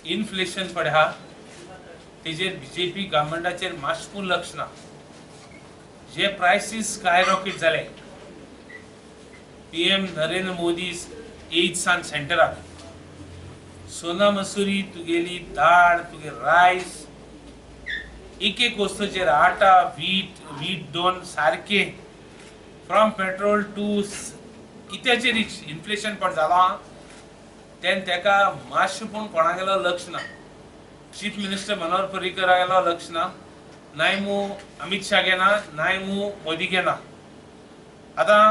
Inflation पडे हा तेजेर बीजेपी गव्हर्मेंटाचेर मातशें लक्ष ना. जे प्रायसीस स्काय रॉकेट जाले पीएम नरेंद्र मोदी एज सान सेंटराक सोना मसुरी तुगेली दाळ तुगे रायस एक एक वस्तूचेर आटा वीट दोन सारखे फ्रॉम पेट्रोल टू कित्याचेर इन्फ्लेशन पड जाला तेन तेका मातशें पूण कोणागेलो लक्ष ना. चीफ मिनिस्टर मनोहर पर्रीकर गेलो लक्ष ना, नायमू अमित शाह गे ना, नायमू मोदी गे ना. आतां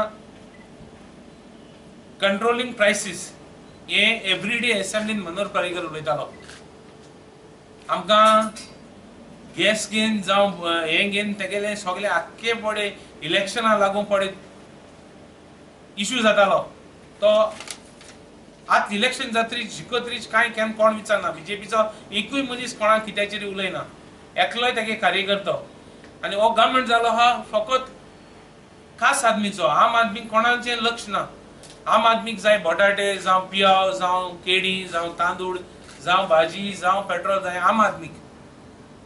कंट्रोलिंग प्रायसीस हे एवरीडे असेंब्लीन मनोहर पर्रीकर उलयतालो. आमकां गॅस घेवन जावं हें घेवन तेगेले सगळे आख्खे पडे इलेक्शनाक लागून पडे इश्यू जातालो. तो आत इलेक्शन जातरी जिखतरीच कांय केन्ना कोण विचारना. बीजेपीचो एकूय मनीस कोणाक कित्याचेर उलयना, एकलोय तेगे कार्यकर्तो. आनी हो गव्हर्मेंट जालो हा फकत खास आदमीचो. आम आदमीक कोणाचें लक्ष ना. आम आदमीक जाय बटाटे जावं पियाव जावं केळी जावं तांदूळ जावं भाजी जावं पेट्रोल जाय आम आदमीक.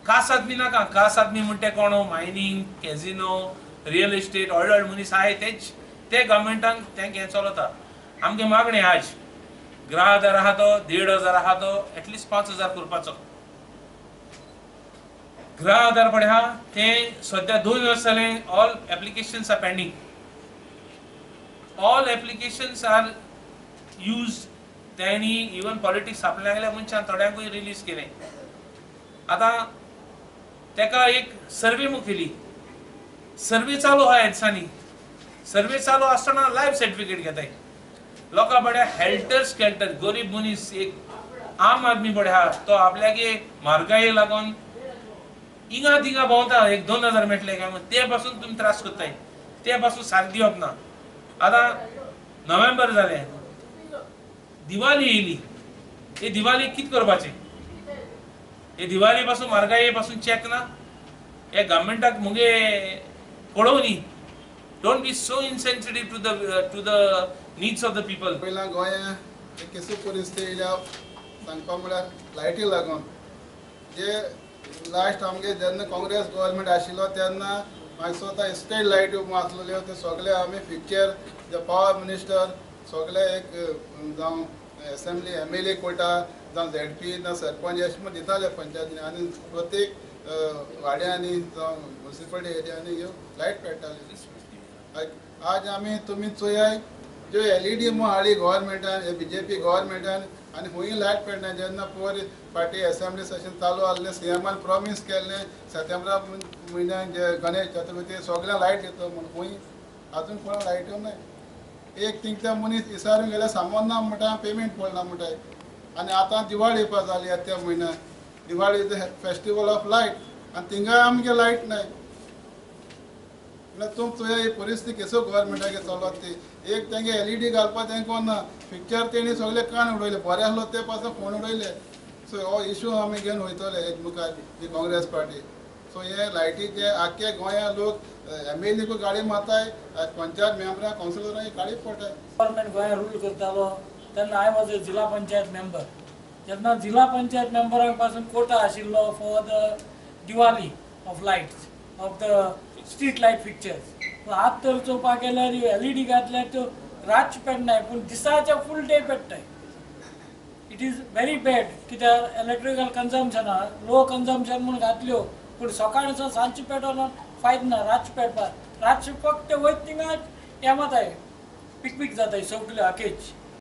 खास आदमी नाका. खास आदमी म्हणटे कोण मायनींग कॅझिनो रियल इस्टेट व्हड मनीस आहाय तेच ते गव्हर्मेंटान तेंक हें चलता. आमगे मागणें आज गृह आधार आहा तो 1,500 आहा तो एटलिस्ट 5,000 करपाचो. गृह आधार पडे हा ते सध्या 2 वर्स जाले all applications are pending. All applications are use त्यांनी इवन पॉलिटिक्स आपल्या गेल्या मनशान थोड्यांकूय रिलीज केले. आतां तेका एक सर्वे मुखेली सर्वे चालू आहा दिसांनी. सर्वे चालू आसतना लायफ सर्टिफिकेट घेताय. लोकां बड्या हेल्टर स्केल्टर गरीब मनीस एक आम आदमी बडे आहा तो आपल्यागे म्हारगाये लागून इंगा तिंगा भोंवता. एक 2,000 मेळटले काय ते पासून तुम्ही त्रास करताय. ते पासून साथ दिवप ना. आतां नोव्हेंबर जाले दिवाळी येयली. हे दिवाळी कित करपाचें? हे दिवाळी पासून म्हारगाये पासून चॅक ना. हे गव्हर्मेंटाक मुगे पळोवनी. Don't be so insensitive to the needs of the people. पयला गोंयांत एक केसू परिस्थिती येयल्या सांगपा म्हळ्यार लायटी लागून जे लास्ट आमगे जेन्ना काँग्रेस गव्हर्मेंट आशिल्लो तेन्ना म्हाका स्वता स्टेट लायटी आसलेल्यो ते सगळे आमी फिक्चर जे पावर मिनिस्टर सगळे एक जावं असेंब्ली MLA कोटा जावं ZP ना सरपंच अशें म्हण दिताले पंचायतीनी आनी प्रत्येक वाड्यांनी जावं म्युनिसिपालिटी एरियांनी ह्यो लायट पेट्टाले. आज आमी तुमी चोयाय ज्यो LED हाडी गव्हर्मेंटान BJP गव्हर्मेंटान आनी खंय लायट पेटना. जेन्ना पयर फाटी असेंब्ली सेशन चालू आसलें CMान प्रॉमिस केल्लें सप्टेंबरा म्हयन्यान जे गणेश चतुर्थी सगळ्यांक लायट दितो म्हूण खंय आजून कोणाक लायट्यो नाय. एक तिंगत्या मनीस विचारूंक गेल्यार सामान ना म्हणटा पेमेंट पडना म्हणटाय. आनी आतां दिवाळी येवपा जाली येत्या म्हयन्यान. Diwali is the festival of light आनी थिंगाय आमगे लायट नाय. तुम चोया ही परिस्थिती केसो गव्हर्मेंटागे चलत ती. एक तेंगे LED घालपा तें कोण ना. पिक्चर तेणी सगळे कान उडयले. बरे आसलो ते पासून फोन उडयले. सो हो इशू आमी घेवन वयतले हेज मुखार ती काँग्रेस पार्टी. सो हे लायटीचे आख्खे गोंया लोक MLA को गाडी मारताय पंचायत मेंबरां कावन्सिलरांक गाडी पडटाय. गव्हर्मेंट गोंया रूल करतालो तेन्ना आय वॉज अ जिल्हा पंचायत मेंबर. जेन्ना जिल्हा पंचायत मेंबरांक पासून कोटा आशिल्लो for the Diwali of lights of the street light fixtures. आतां तर चोवपाक गेल्यार LED घातल्यार त्यो रातचे पेटनाय पूण दिसाचे फूल डे पेटताय. इट इज व्हेरी बॅड कित्याक इलेक्ट्रिकल कन्जम्पशना लो कन्जम्पशन म्हूण घातल्यो पूण सकाळचो सांजचे पेटोवन फायदो ना. रातचे पेटपाक रातचे फक्त वयत थिंगा येमाताय पीक जाताय सगल्यो आखेच.